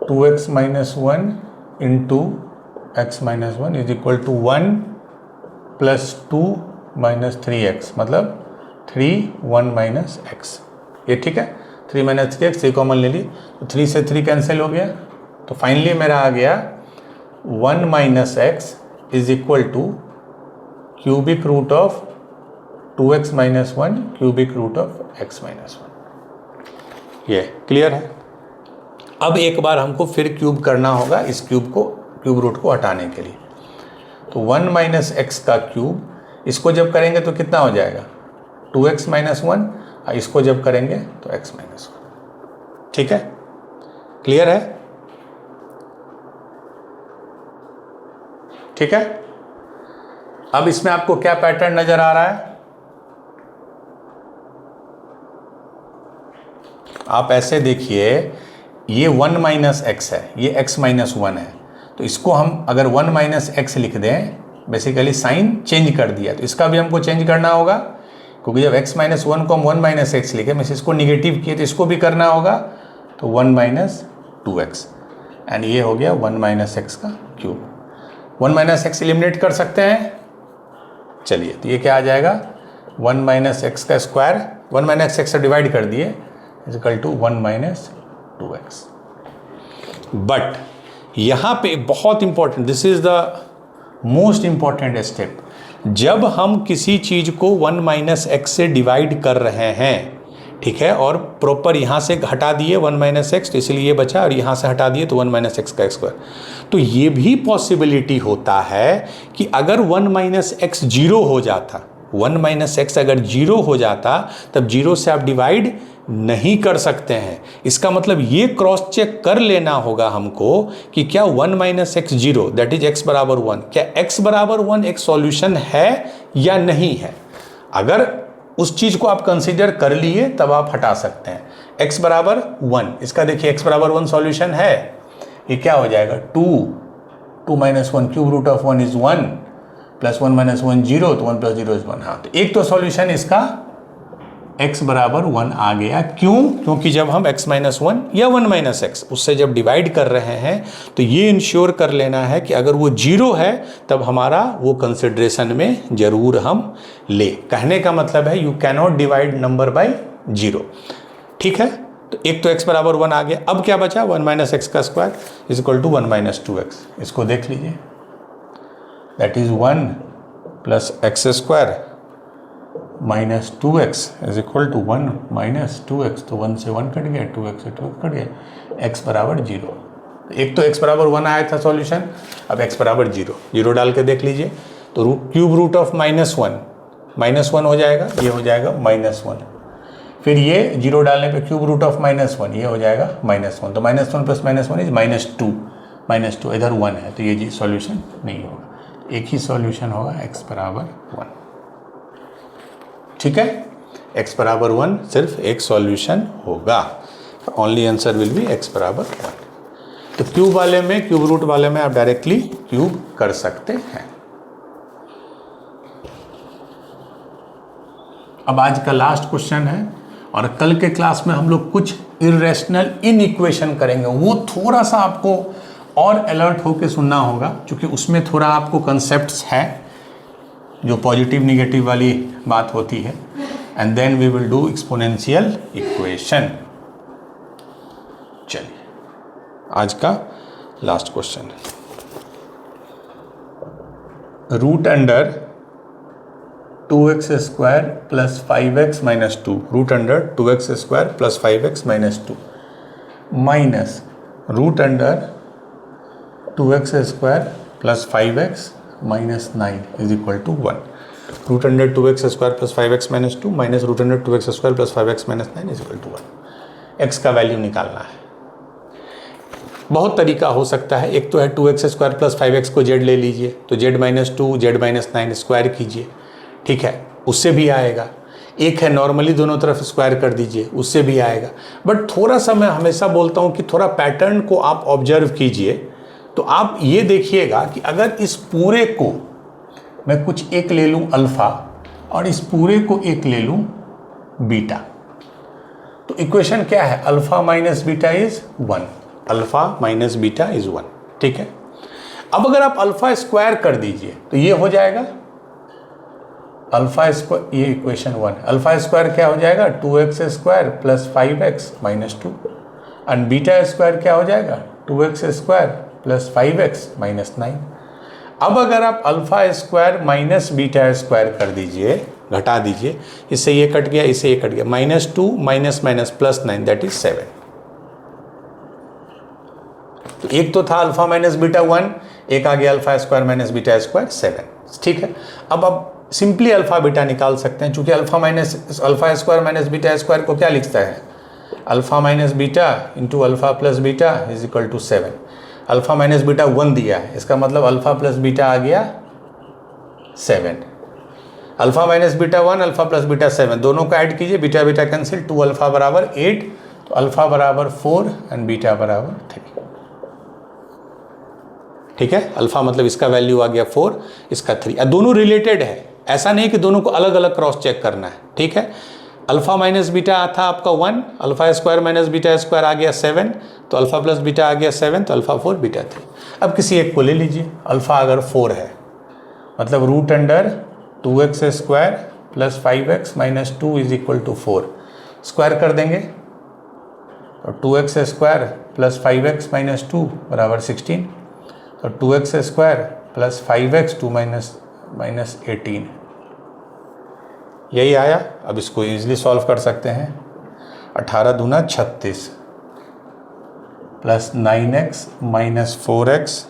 2x minus 1 into x minus 1 is equal to 1 plus 2 minus 3x, मतलब 3 1 माइनस x। ये ठीक है, 3 माइनस 3x 3 कॉमन ले ली, तो 3 से 3 कैंसिल हो गया, तो फाइनली मेरा आ गया 1 minus x is equal to cubic root of 2x minus 1 cubic root of x minus 1। ये क्लियर है। अब एक बार हमको फिर क्यूब करना होगा इस क्यूब रूट को हटाने के लिए। तो 1 माइनस एक्स का क्यूब, इसको जब करेंगे तो कितना हो जाएगा 2x माइनस 1, इसको जब करेंगे तो x माइनस 1। ठीक है, क्लियर है। ठीक है, अब इसमें आपको क्या पैटर्न नजर आ रहा है, आप ऐसे देखिए, ये 1 माइनस एक्स है, ये x माइनस 1 है, तो इसको हम अगर 1 माइनस एक्स लिख दें, बेसिकली साइन चेंज कर दिया, तो इसका भी हमको चेंज करना होगा, क्योंकि जब x माइनस 1 को हम 1 माइनस एक्स लिखे, मैं इसको निगेटिव किए, तो इसको भी करना होगा, तो 1 माइनस 2x, एंड ये हो गया 1 माइनस एक्स का क्यूब। 1 माइनस एक्स एलिमिनेट कर सकते हैं, चलिए, तो ये क्या आ जाएगा 1 माइनस एक्स का स्क्वायर, 1 माइनस एक्स से डिवाइड कर दिए, is equal to 1 minus 2x। But यहाँ पे बहुत important, this is the most important step, जब हम किसी चीज को 1 माइनस एक्स से डिवाइड कर रहे हैं, ठीक है, और प्रॉपर यहाँ से हटा दिए 1 माइनस एक्स, तो इसलिए ये बचा, और यहाँ से हटा दिए तो 1 माइनस एक्स का स्क्वायर, तो ये भी पॉसिबिलिटी होता है कि अगर 1 माइनस एक्स जीरो हो जाता, 1 माइनस एक्स अगर जीरो हो जाता, तब जीरो से आप डिवाइड नहीं कर सकते हैं। इसका मतलब ये क्रॉस चेक कर लेना होगा हमको कि क्या 1 minus x zero, that is x बराबर 1, क्या x बराबर 1 एक सॉल्यूशन है या नहीं है। अगर उस चीज को आप कंसीडर कर लिए तब आप हटा सकते हैं। x बराबर 1, इसका देखिए x बराबर 1 सॉल्यूशन है, ये क्या हो जाएगा 2 minus 1 cube root of 1 is 1 plus 1 minus 1 zero, तो 1 प्लस 0 इज 1। हाँ, तो एक तो सॉल्यूशन इसका x बराबर 1 आ गया। क्यों? क्योंकि जब हम x माइनस 1 या 1 माइनस एक्स उससे जब डिवाइड कर रहे हैं, तो ये इंश्योर कर लेना है कि अगर वो जीरो है तब हमारा वो कंसिडरेशन में जरूर हम ले। कहने का मतलब है you cannot divide number by zero. ठीक है, तो एक तो x बराबर 1 आ गया। अब क्या बचा 1 माइनस एक्स का square is equal to 1 minus 2x। इसको देख लीजिए, that is 1 plus x square minus 2x is equal to 1 minus 2x, तो 1 से 1 कट गया, 2x से 2x कट गया, x बराबर 0। एक तो x बराबर 1 आया था सॉल्यूशन, अब x बराबर 0 डाल के देख लीजिए, तो क्यूब रूट ऑफ -1 हो जाएगा, ये हो जाएगा -1। फिर ये 0 डालने पे क्यूब रूट ऑफ -1, ये हो जाएगा -1, तो -1 प्लस -1 इज -2, इधर 1 है, तो ये जी सॉल्यूशन नहीं होगा, एक ही सॉल्यूशन होगा x बराबर 1। ठीक है, x बराबर 1 सिर्फ एक सॉल्यूशन होगा, only answer will be x बराबर 1। तो क्यूब वाले में, क्यूब रूट वाले में आप डायरेक्टली क्यूब कर सकते हैं। अब आज का लास्ट क्वेश्चन है, और कल के क्लास में हम लोग कुछ इरेशनल इनइक्वेशन करेंगे, वो थोड़ा सा आपको और अलर्ट होके सुनना होगा, क्योंकि उसमें थोड़ा आपको कंसेप्ट्स है जो पॉजिटिव निगेटिव वाली बात होती है, and then we will do exponential equation. चलिए, आज का लास्ट क्वेश्चन है, root under 2x square plus 5x minus 2, root under 2x square plus 5x minus 2 minus root under 2x square plus 5x minus 9 is equal to 1। Root under 2x square plus 5x minus 2 minus root under 2x square plus 5x minus 9 is equal to 1। x का वैल्यू निकालना है। बहुत तरीका हो सकता है। एक तो है 2x स्क्वायर प्लस 5x को z ले लीजिए, तो z minus 2 z minus 9 square कीजिए, ठीक है, उससे भी आएगा। एक है नॉर्मली दोनों तरफ स्क्वायर कर दीजिए, उससे भी आएगा। बट थोड़ा सा मैं हमेशा बोलता हूँ कि थोड़ा पैटर्न को आप ऑब्जर्व कीजिए। तो आप ये देखिएगा कि अगर इस पूरे को मैं कुछ एक ले लूँ अल्फ़ा और इस पूरे को एक ले लूँ बीटा, तो इक्वेशन क्या है? Alpha minus beta is 1, alpha minus beta is 1, ठीक है। अब अगर आप अल्फ़ा स्क्वायर कर दीजिए तो ये हो जाएगा अल्फ़ा स्क्वायर, ये इक्वेशन 1, अल्फ़ा स्क्वायर क्या हो जाएगा? 2x square plus 5x minus 2, and beta square क्या हो जाएगा? 2x square plus 5x minus 9। अब अगर आप alpha square minus beta square कर दीजिए, घटा दीजिए, इससे ये कट गया, इससे ये कट गया, minus 2 minus minus plus 9 that is 7। तो एक तो था अल्फ़ा माइनस बीटा 1, एक आ गया alpha square minus beta square 7, ठीक है। अब आप सिंपली अल्फ़ा बीटा निकाल सकते हैं, चूंकि alpha square minus beta square को क्या लिखता है? Alpha minus beta into alpha plus beta is equal to 7। Alpha minus beta 1 दिया है, इसका मतलब अल्फ़ा प्लस बीटा आ गया 7। Alpha minus beta 1, alpha plus beta 7, दोनों को ऐड कीजिए, बीटा बीटा कैंसिल, 2 अल्फ़ा बराबर 8, तो अल्फ़ा बराबर 4 एंड बीटा बराबर 3, ठीक है। अल्फ़ा मतलब इसका वैल्यू आ गया 4, इसका 3, दोनों रिलेटेड है, ऐसा नहीं कि दोनों को अलग अलग क्रॉस चेक करना है, ठीक है। अल्फ़ा माइनस बीटा था आपका 1, alpha square minus beta square आ गया 7, तो अल्फ़ा प्लस बीटा आ गया 7, तो अल्फ़ा 4 बीटा 3। अब किसी एक को ले लीजिए, अल्फ़ा अगर 4 है मतलब root under 2x square plus 5x minus 2 is equal to 4, square कर देंगे तो 2x square plus 5x minus 2 बराबर 16, तो 2x square plus 5x 2 minus 18, यही आया। अब इसको इजीली सॉल्व कर सकते हैं। 18 दूना 36 plus 9x minus 4x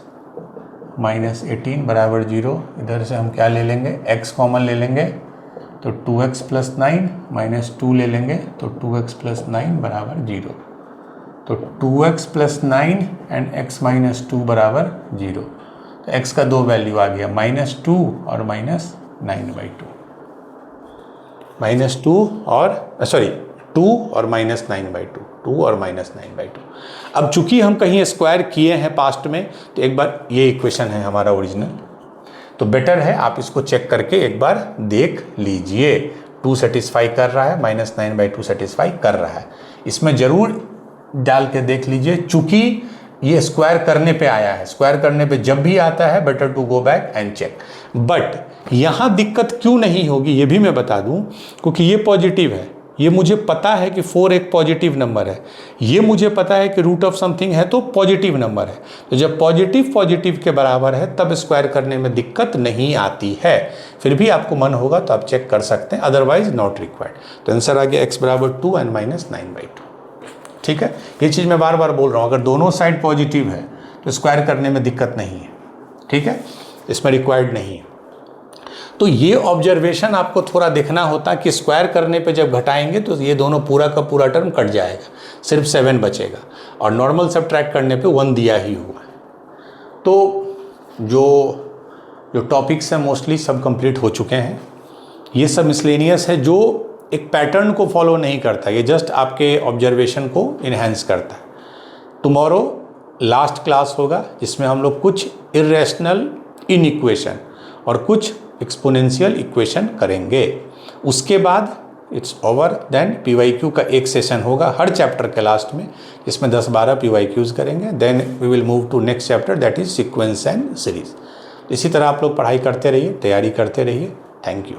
minus 18 बराबर 0। इधर से हम क्या ले लेंगे? x कॉमन ले लेंगे, तो 2x प्लस 9 माइनस 2 ले लेंगे, तो 2x प्लस 9 बराबर 0, तो 2x plus 9 and x minus 2 बराबर 0। तो x का दो वैल्यू आ गया, माइनस 2 और माइनस 9/2, माइनस 2 और सॉरी 2 और माइनस 9/2, 2 और माइनस 9/2। अब चूंकि हम कहीं स्क्वायर किए हैं पास्ट में, तो एक बार ये इक्वेशन है हमारा ओरिजिनल, तो बेटर है आप इसको चेक करके एक बार देख लीजिए। 2 सेटिस्फाई कर रहा है, माइनस 9/2 सेटिस्फाई कर रहा है, इसमें ज़रूर डाल के देख लीजिए। चूंकि ये स्क्वायर करने पे आया है, स्क्वायर करने पे जब भी आता है better to go back and check. But यहाँ दिक्कत क्यों नहीं होगी ये भी मैं बता दूँ, क्योंकि ये पॉजिटिव है, ये मुझे पता है कि 4 एक पॉजिटिव नंबर है, ये मुझे पता है कि रूट ऑफ समथिंग है तो पॉजिटिव नंबर है। तो जब पॉजिटिव पॉजिटिव के बराबर है तब स्क्वायर करने में दिक्कत नहीं आती है। फिर भी आपको मन होगा तो आप चेक कर सकते हैं, अदरवाइज नॉट रिक्वायर्ड। तो आंसर आ गया x बराबर 2 एंड माइनस 9/2, ठीक है। ये चीज़ मैं बार बार बोल रहा हूँ, अगर दोनों साइड पॉजिटिव है तो स्क्वायर करने में दिक्कत नहीं है, ठीक है, इसमें रिक्वायर्ड नहीं है। तो ये ऑब्जर्वेशन आपको थोड़ा देखना होता कि स्क्वायर करने पे जब घटाएंगे तो ये दोनों पूरा का पूरा टर्म कट जाएगा, सिर्फ 7 बचेगा, और नॉर्मल सब्ट्रैक्ट करने पे 1 दिया ही हुआ है। तो जो टॉपिक्स हैं मोस्टली सब कंप्लीट हो चुके हैं। ये सब मिसलेनियस है जो एक पैटर्न को फॉलो नहीं करता, ये जस्ट आपके ऑब्जर्वेशन को इन्हेंस करता है। टुमारो लास्ट क्लास होगा जिसमें हम लोग कुछ इरेशनल इनइक्वेशन और कुछ एक्सपोनेंशियल इक्वेशन करेंगे। उसके बाद इट्स ओवर, देन PYQ का एक सेशन होगा हर चैप्टर के लास्ट में, जिसमें 10-12 PYQs करेंगे। Then we will move to next chapter that is sequence and series. इसी तरह आप लोग पढ़ाई करते रहिए, तैयारी करते रहिए। Thank you.